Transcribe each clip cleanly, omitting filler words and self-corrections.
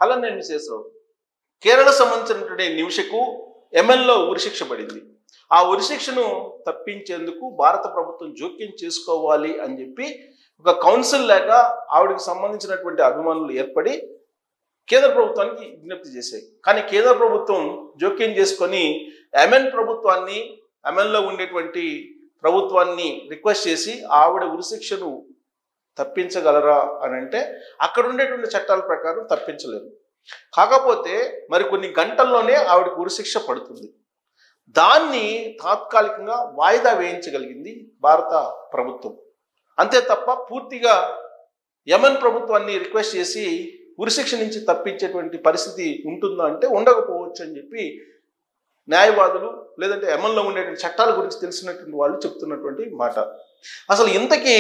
అలా నేను విశేషరావు కేరళ సంబంధించినటువంటి నిమిషకు ఎంఎన్లో ఉరిశిక్ష పడింది. ఆ ఉరిశిక్షను తప్పించేందుకు భారత ప్రభుత్వం జోక్యం చేసుకోవాలి అని చెప్పి ఒక కౌన్సిల్ లేక ఆవిడకి సంబంధించినటువంటి అభిమానులు ఏర్పడి కేంద్ర ప్రభుత్వానికి విజ్ఞప్తి చేశాయి. కానీ కేంద్ర ప్రభుత్వం జోక్యం చేసుకొని ఎంఎన్లో ఉండేటువంటి ప్రభుత్వాన్ని రిక్వెస్ట్ చేసి ఆవిడ ఉరిశిక్షను తప్పించగలరా అని అంటే అక్కడ ఉండేటువంటి చట్టాల ప్రకారం తప్పించలేరు. కాకపోతే మరి కొన్ని గంటల్లోనే ఆవిడకి ఉరిశిక్ష పడుతుంది. దాన్ని తాత్కాలికంగా వాయిదా వేయించగలిగింది భారత ప్రభుత్వం. అంతే తప్ప పూర్తిగా యెమెన్ ప్రభుత్వాన్ని రిక్వెస్ట్ చేసి ఉరిశిక్ష నుంచి తప్పించేటువంటి పరిస్థితి ఉంటుందా అంటే ఉండకపోవచ్చు అని చెప్పి న్యాయవాదులు లేదంటే యెమెన్లో ఉండేటువంటి చట్టాల గురించి తెలిసినటువంటి వాళ్ళు చెప్తున్నటువంటి మాట. అసలు ఇంతకీ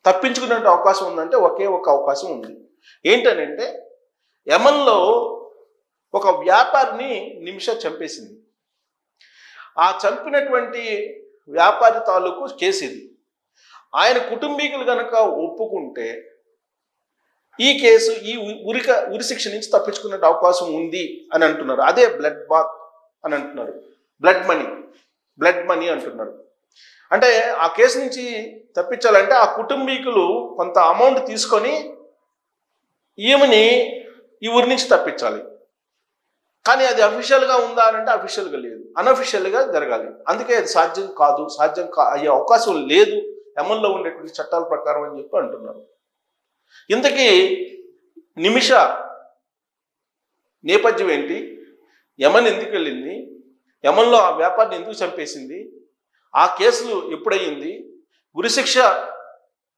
తప్పించుకునే అవకాశం ఉందంటే ఒకే ఒక అవకాశం ఉంది. ఏంటనంటే యెమెన్లో ఒక వ్యాపారిని నిమిష చంపేసింది. ఆ చంపినటువంటి వ్యాపారి తాలూకు కేసు ఇది. ఆయన కుటుంబీకులు కనుక ఒప్పుకుంటే ఈ కేసు ఈ ఉరిశిక్ష నుంచి తప్పించుకునే అవకాశం ఉంది అని అంటున్నారు. అదే బ్లడ్ బాత్ అని అంటున్నారు, బ్లడ్ మనీ అంటున్నారు. అంటే ఆ కేసు నుంచి తప్పించాలంటే ఆ కుటుంబీకులు కొంత అమౌంట్ తీసుకొని ఈమెని ఈ ఊరి నుంచి తప్పించాలి. కానీ అది అఫీషియల్గా ఉందా అని అంటే అఫీషియల్గా లేదు, అన్అఫీషియల్గా జరగాలి. అందుకే అది సాధ్యం అయ్యే అవకాశం లేదు యెమెన్లో ఉండేటువంటి చట్టాల ప్రకారం అని చెప్పి అంటున్నారు. ఇంతకీ నిమిష నేపథ్యం ఏంటి? యెమెన్ ఎందుకు వెళ్ళింది? యెమెన్లో ఆ వ్యాపారిని ఎందుకు చంపేసింది? ఆ కేసులు ఎప్పుడయ్యింది? ఉరిశిక్ష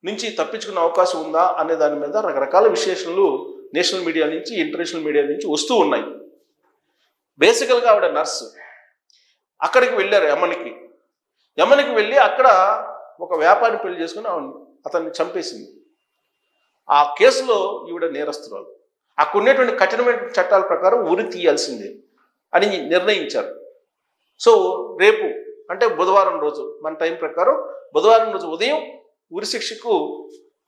నుంచి తప్పించుకునే అవకాశం ఉందా అనే దాని మీద రకరకాల విశ్లేషణలు నేషనల్ మీడియా నుంచి ఇంటర్నేషనల్ మీడియా నుంచి వస్తూ ఉన్నాయి. బేసికల్గా ఆవిడ నర్సు. అక్కడికి వెళ్ళారు యెమెన్కి వెళ్ళి అక్కడ ఒక వ్యాపారిని పెళ్లి చేసుకుని అతన్ని చంపేసింది. ఆ కేసులో ఈవిడ నేరస్తురాలు. అక్కడ ఉండేటువంటి కఠినమైన చట్టాల ప్రకారం ఉరి తీయాల్సిందే అని నిర్ణయించారు. సో రేపు అంటే బుధవారం రోజు మన టైం ప్రకారం బుధవారం రోజు ఉదయం ఉరిశిక్షకు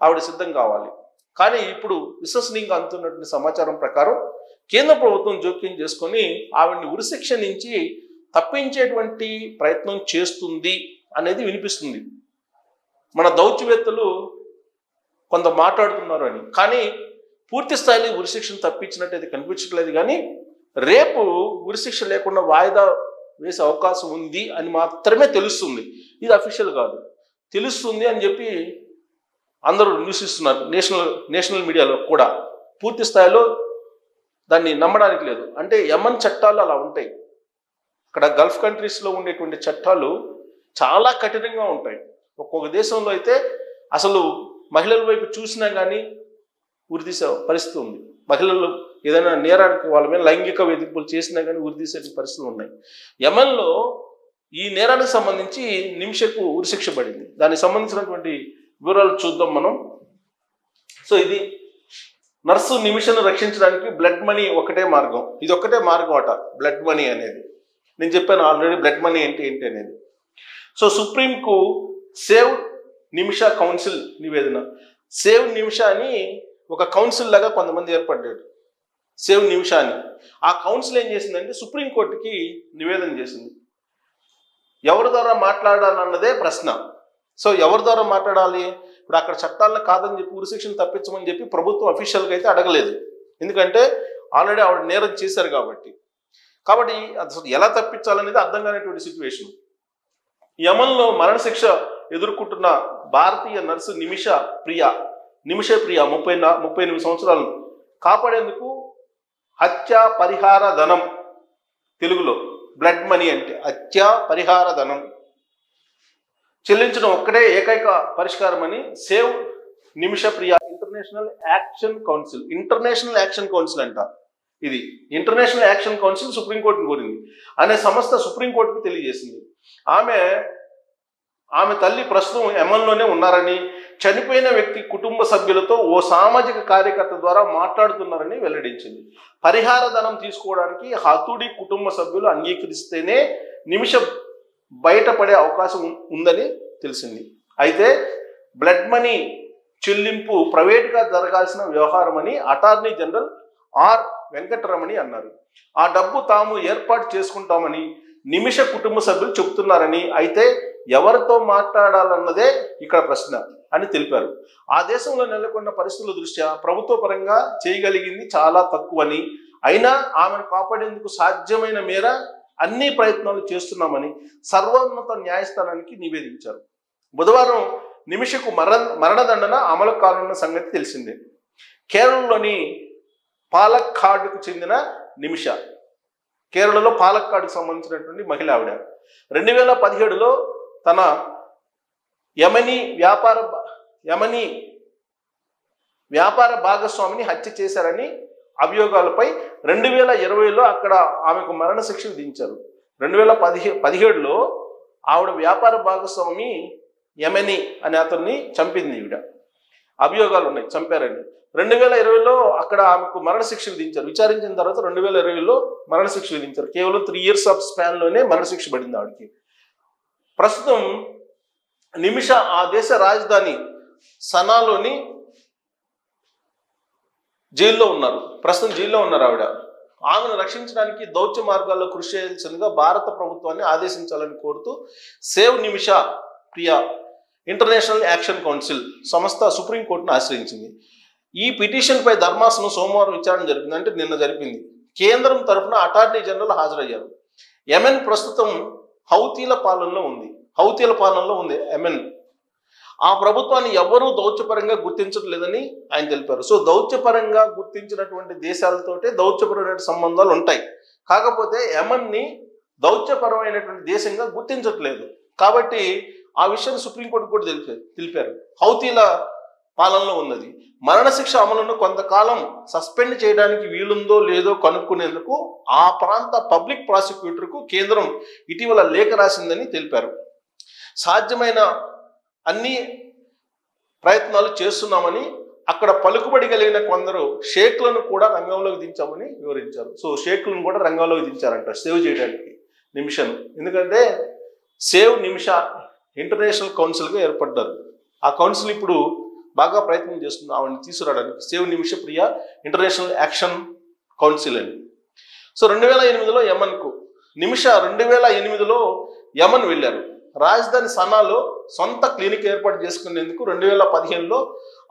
ఆవిడ సిద్ధం కావాలి. కానీ ఇప్పుడు విశ్వసనీయంగా అందుతున్నటువంటి సమాచారం ప్రకారం కేంద్ర ప్రభుత్వం జోక్యం చేసుకొని ఆవిడని ఉరిశిక్ష నుంచి తప్పించేటువంటి ప్రయత్నం చేస్తుంది అనేది వినిపిస్తుంది. మన దౌత్యవేత్తలు కొంత మాట్లాడుతున్నారు అని, కానీ పూర్తి స్థాయిలో ఉరిశిక్షను తప్పించినట్టయితే కనిపించట్లేదు. కానీ రేపు ఉరిశిక్ష లేకుండా వాయిదా వేసే అవకాశం ఉంది అని మాత్రమే తెలుస్తుంది. ఇది అఫీషియల్ కాదు, తెలుస్తుంది అని చెప్పి అందరూ న్యూస్ ఇస్తున్నారు. నేషనల్ మీడియాలో కూడా పూర్తి స్థాయిలో దాన్ని నమ్మడానికి లేదు. అంటే యెమెన్ చట్టాలు అలా ఉంటాయి. అక్కడ గల్ఫ్ కంట్రీస్లో ఉండేటువంటి చట్టాలు చాలా కఠినంగా ఉంటాయి. ఒక్కొక్క దేశంలో అయితే అసలు మహిళల వైపు చూసినా కానీ ఉరితీసే పరిస్థితి ఉంది. మహిళలు ఏదైనా నేరానికి వాళ్ళ మీద లైంగిక వేధింపులు చేసినా కానీ ఉరితీసే పరిస్థితులు ఉన్నాయి. యెమెన్లో ఈ నేరానికి సంబంధించి నిమిషకు ఉరిశిక్ష పడింది. దానికి సంబంధించినటువంటి వివరాలు చూద్దాం మనం. సో ఇది నర్సు నిమిషను రక్షించడానికి బ్లడ్ మనీ ఒకటే మార్గం. ఇది ఒక్కటే మార్గం అట బ్లడ్ మనీ అనేది. నేను చెప్పాను ఆల్రెడీ బ్లడ్ మనీ ఏంటి అనేది. సో సుప్రీంకు సేవ్ నిమిష కౌన్సిల్ నివేదన. సేవ్ నిమిష అని ఒక కౌన్సిల్ లాగా కొంతమంది ఏర్పడ్డాడు, సేవ్ నిమిష అని. ఆ కౌన్సిల్ ఏం చేసిందంటే సుప్రీంకోర్టుకి నివేదన చేసింది. ఎవరి ద్వారా మాట్లాడాలన్నదే ప్రశ్న. సో ఎవరి ద్వారా మాట్లాడాలి? ఇప్పుడు అక్కడ చట్టాలను కాదని చెప్పి ఉరిశిక్షను తప్పించమని చెప్పి ప్రభుత్వం అఫీషియల్గా అయితే అడగలేదు. ఎందుకంటే ఆల్రెడీ ఆవిడ నేరం చేశారు కాబట్టి అసలు ఎలా తప్పించాలనేది అర్థం కానిటువంటి సిచ్యువేషన్. యెమెన్లో మరణశిక్ష ఎదుర్కొంటున్న భారతీయ నర్సు నిమిష ప్రియ 38 సంవత్సరాలను కాపాడేందుకు హత్యా పరిహార ధనం, తెలుగులో బ్లడ్ మనీ అంటే హత్యా పరిహార ధనం చెల్లించడం ఒక్కటే ఏకైక పరిష్కారం అని సేవ్ నిమిష ప్రియ ఇంటర్నేషనల్ యాక్షన్ కౌన్సిల్ అంట. ఇది ఇంటర్నేషనల్ యాక్షన్ కౌన్సిల్ సుప్రీంకోర్టును కోరింది అనే సంస్థ సుప్రీంకోర్టుకు తెలియజేసింది. ఆమె తల్లి ప్రస్తుతం యెమెన్లోనే ఉన్నారని, చనిపోయిన వ్యక్తి కుటుంబ సభ్యులతో ఓ సామాజిక కార్యకర్త ద్వారా మాట్లాడుతున్నారని వెల్లడించింది. పరిహార ధనం తీసుకోవడానికి హతుడి కుటుంబ సభ్యులు అంగీకరిస్తేనే నిమిష బయటపడే అవకాశం ఉందని తెలిసింది. అయితే బ్లడ్ మనీ చెల్లింపు ప్రైవేట్గా జరగాల్సిన వ్యవహారం అని అటార్నీ జనరల్ ఆర్ వెంకటరమణి అన్నారు. ఆ డబ్బు తాము ఏర్పాటు చేసుకుంటామని నిమిష కుటుంబ సభ్యులు చెబుతున్నారని, అయితే ఎవరితో మాట్లాడాలన్నదే ఇక్కడ ప్రశ్న అని తెలిపారు. ఆ దేశంలో నెలకొన్న పరిస్థితుల దృష్ట్యా ప్రభుత్వ పరంగా చేయగలిగింది చాలా తక్కువని, అయినా ఆమెను కాపాడేందుకు సాధ్యమైన మేర అన్ని ప్రయత్నాలు చేస్తున్నామని సర్వోన్నత న్యాయస్థానానికి నివేదించారు. బుధవారం నిమిషకు మరణదండన అమలు కానున్న సంగతి తెలిసిందే. కేరళలోని పాలక్కాడ్కు చెందిన నిమిష, కేరళలో పాలక్కాడ్కు సంబంధించినటువంటి మహిళ ఆవిడ 2017లో తన యమనీ వ్యాపార భాగస్వామిని హత్య చేశారని అభియోగాలపై 2020లో అక్కడ ఆమెకు మరణశిక్ష విధించారు. 2017లో ఆవిడ వ్యాపార భాగస్వామి యమనీ అనే అతన్ని చంపింది. ఈవిడ అభియోగాలు ఉన్నాయి, చంపారని. 2020లో అక్కడ ఆమెకు మరణశిక్ష విధించారు. విచారించిన తర్వాత 2020లో మరణశిక్ష విధించారు. కేవలం 3 years ఆఫ్ స్పాన్లోనే మరణశిక్ష పడింది ఆవిడకి. ప్రస్తుతం నిమిష ఆ దేశ రాజధాని సనాలోని జైల్లో ఉన్నారు. ప్రస్తుతం జైల్లో ఉన్నారు ఆవిడ. ఆమెను రక్షించడానికి దౌత్య మార్గాల్లో కృషి చేయాల్సిందిగా భారత ప్రభుత్వాన్ని ఆదేశించాలని కోరుతూ సేవ్ నిమిష ప్రియా ఇంటర్నేషనల్ యాక్షన్ కౌన్సిల్ సంస్థ సుప్రీంకోర్టును ఆశ్రయించింది. ఈ పిటిషన్పై ధర్మాసనం సోమవారం విచారణ జరిపింది, అంటే నిన్న జరిపింది. కేంద్రం తరఫున అటార్నీ జనరల్ హాజరయ్యారు. యెమెన్ ప్రస్తుతం హౌతీల పాలనలో ఉంది యెమెన్. ఆ ప్రభుత్వాన్ని ఎవరూ దౌత్యపరంగా గుర్తించట్లేదని ఆయన తెలిపారు. సో దౌత్యపరంగా గుర్తించినటువంటి దేశాలతోటే దౌత్యపరమైన సంబంధాలు ఉంటాయి. కాకపోతే యెమెన్ని దౌత్యపరమైనటువంటి దేశంగా గుర్తించట్లేదు. కాబట్టి ఆ విషయాన్ని సుప్రీంకోర్టు కూడా తెలిపారు. హౌతీల పాలనలో ఉన్నది. మరణశిక్ష అమలును కొంతకాలం సస్పెండ్ చేయడానికి వీలుందో లేదో కనుక్కునేందుకు ఆ ప్రాంత పబ్లిక్ ప్రాసిక్యూటర్కు కేంద్రం ఇటీవల లేఖ రాసిందని తెలిపారు. సాధ్యమైన అన్ని ప్రయత్నాలు చేస్తున్నామని, అక్కడ పలుకుబడి కలిగిన కొందరు షేక్లను కూడా రంగంలోకి దించామని వివరించారు. సో షేక్లను కూడా రంగంలోకి దించారంట సేవ్ చేయడానికి నిమిషను. ఎందుకంటే సేవ్ నిమిష ఇంటర్నేషనల్ కౌన్సిల్గా ఏర్పడ్డారు. ఆ కౌన్సిల్ ఇప్పుడు బాగా ప్రయత్నం చేస్తుంది ఆవిడని తీసుకురావడానికి. సేవ్ నిమిష ప్రియా ఇంటర్నేషనల్ యాక్షన్ కౌన్సిల్ అని. సో 2008లో యెమెన్కు నిమిష 2008లో యెమెన్ వెళ్ళారు. రాజధాని సనాలో సొంత క్లినిక్ ఏర్పాటు చేసుకునేందుకు 2015లో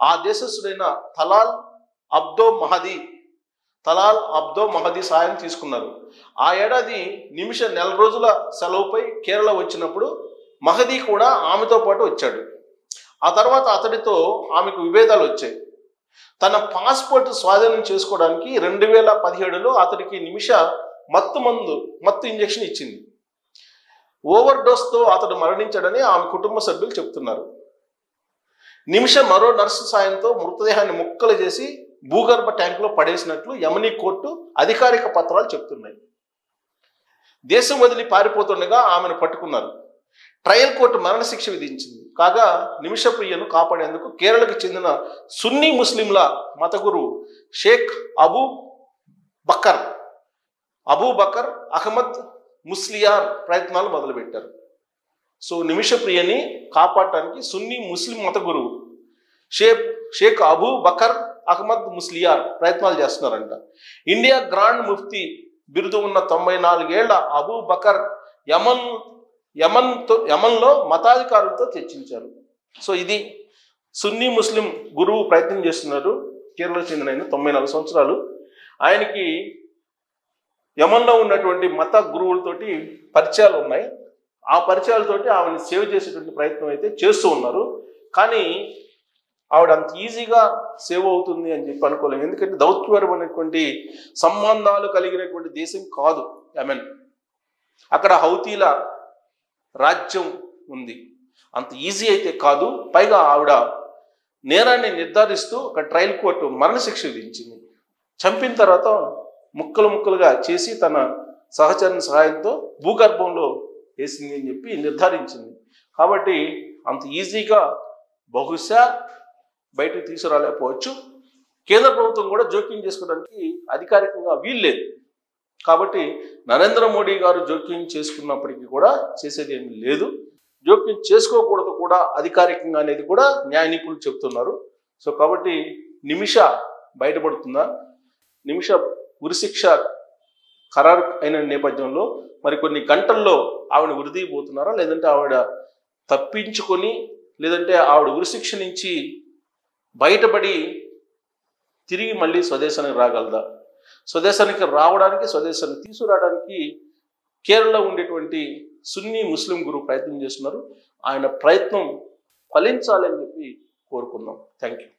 ఆ దేశస్థుడైన తలాల్ అబ్దో మహదీ సాయం తీసుకున్నారు. ఆ ఏడాది నిమిష 4 రోజుల సెలవుపై కేరళ వచ్చినప్పుడు మహదీ కూడా ఆమెతో పాటు వచ్చాడు. ఆ తర్వాత అతడితో ఆమెకు విభేదాలు వచ్చాయి. తన పాస్పోర్ట్ స్వాధీనం చేసుకోవడానికి 2017లో అతడికి నిమిష మత్తు ఇంజెక్షన్ ఇచ్చింది. ఓవర్ డోస్తో అతడు మరణించాడని ఆమె కుటుంబ సభ్యులు చెబుతున్నారు. నిమిష మరో నర్సు సాయంతో మృతదేహాన్ని ముక్కలు చేసి భూగర్భ ట్యాంకులో పడేసినట్లు యెమెనీ కోర్టు అధికారిక పత్రాలు చెప్తున్నాయి. దేశం వదిలి పారిపోతుండగా ఆమెను పట్టుకున్నారు. ట్రయల్ కోర్టు మరణశిక్ష విధించింది. కాగా నిమిష ప్రియను కాపాడేందుకు కేరళకు చెందిన సున్నీ ముస్లింల మత గురువు షేక్ అబూ బకర్ అహ్మద్ ముస్లియార్ ప్రయత్నాలు మొదలుపెట్టారు. సో నిమిష ప్రియని కాపాడటానికి సున్నీ ముస్లిం మత గురువు షేక్ అబూ బకర్ అహ్మద్ ముస్లియార్ ప్రయత్నాలు చేస్తున్నారంట. ఇండియా గ్రాండ్ ముఫ్తీ బిరుదు ఉన్న 94 ఏళ్ల అబూ బకర్ యెమెన్లో మతాధికారులతో చర్చించారు. సో ఇది సున్నీ ముస్లిం గురువు ప్రయత్నం చేస్తున్నారు. కేరళకు చెందిన ఆయన 94 సంవత్సరాలు. ఆయనకి యెమెన్లో ఉన్నటువంటి మత గురువులతోటి పరిచయాలు ఉన్నాయి. ఆ పరిచయాలతోటి ఆమెను సేవ్ చేసేటువంటి ప్రయత్నం అయితే చేస్తూ ఉన్నారు. కానీ ఆవిడ అంత ఈజీగా సేవ్ అవుతుంది అని చెప్పి అనుకోలేము. ఎందుకంటే దౌత్యపరమైనటువంటి సంబంధాలు కలిగినటువంటి దేశం కాదు యెమెన్. అక్కడ హౌతీల రాజ్యం ఉంది. అంత ఈజీ అయితే కాదు. పైగా ఆవిడ నేరాన్ని నిర్ధారిస్తూ ఒక ట్రయల్ కోర్టు మరణశిక్ష విధించింది. చంపిన తర్వాత ముక్కలుగా చేసి తన సహచరుని సహాయంతో భూగర్భంలో వేసింది అని చెప్పి నిర్ధారించింది. కాబట్టి అంత ఈజీగా బహుశా బయటకు తీసుకురాలేకపోవచ్చు. కేంద్ర ప్రభుత్వం కూడా జోక్యం చేసుకోవడానికి అధికారికంగా వీల్లేదు. కాబట్టి నరేంద్ర మోడీ గారు జోక్యం చేసుకున్నప్పటికీ కూడా చేసేది ఏమీ లేదు. జోక్యం చేసుకోకూడదు కూడా అధికారికంగా అనేది కూడా న్యాయ నిపుణులు చెప్తున్నారు. సో కాబట్టి నిమిష బయటపడుతుందా? నిమిష ఉరిశిక్ష ఖరారు అయిన నేపథ్యంలో మరి కొన్ని గంటల్లో ఆవిడ ఉరిదీయబోతున్నారా, లేదంటే ఆవిడ తప్పించుకొని, లేదంటే ఆవిడ ఉరిశిక్ష నుంచి బయటపడి తిరిగి మళ్ళీ స్వదేశానికి రాగలదా? స్వదేశానికి రావడానికి, స్వదేశాన్ని తీసుకురావడానికి కేరళలో ఉండేటువంటి సున్నీ ముస్లిం గురువు ప్రయత్నం చేస్తున్నారు. ఆయన ప్రయత్నం ఫలించాలని చెప్పి కోరుకుందాం. Thank you.